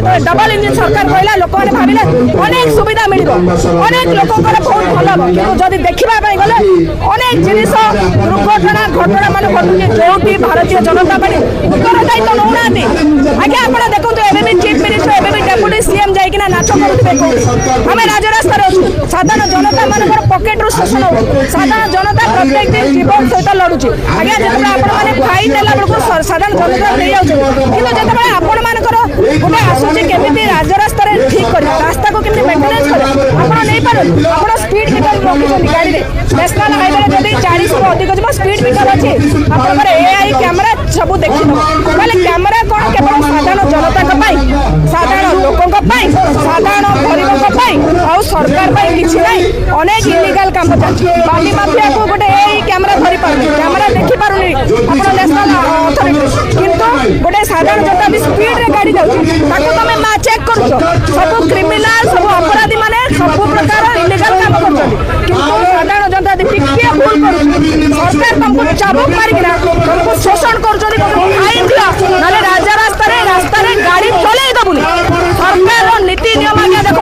जो double engine सरकार कहला लोक मैंने भाविले अनेक सुविधा मिल अनेक लोक बहुत भल हम कि जब देखा गले अनेक जिनिस दुर्घटना घटना मान घटुचे जो भारतीय जनता पार्टी उत्तरदायित्व तो नौना आज्ञा आप देखो एवं चीफ मिनिस्टर एवं डेप्यूटी सीएम जाइना नाच करुवे आम राजरास्तार अच्छु साधारण जनता मान पकेट रु शोषण हो साधारण जनता प्रत्येक दिन जीवन सहित लड़ुची आज्ञा जो आपने फाइन देला बेलू साधारण जनता नहीं कि जो आपण मानकर गोटे आसूची केमी राजरास्तार ठीक कर रास्ता को केमी मेंटेनेंस कर आप नहीं पार आप स्पीड मीटर रखुच्च गाड़ी में नेशनल हाईवे जब 40 रु अधिक जब स्पीड मीटर अच्छे आप एआई कैमेरा सब देखी बोले कैमेरा कौन केवल साधारण जनता साधारण लोकों साधारण गरीबों आउ सरकार किसी ना अनेक इलिगाल काम चलती बाली माफिया को गोटे कैमेरा धरी पार कैमेरा देखी पारुनी आप नेशनल अथॉरिटी किंतु गोटे साधारण जनता भी स्पीड रे गाड़ी जाऊँगी तुम माँ चेक कर सब क्रिमिनाल सब अपराधी माने सब प्रकार इलिगाल काम कर साधारण जनता टिके भूल कर सरकार तुमको चाबुक मारी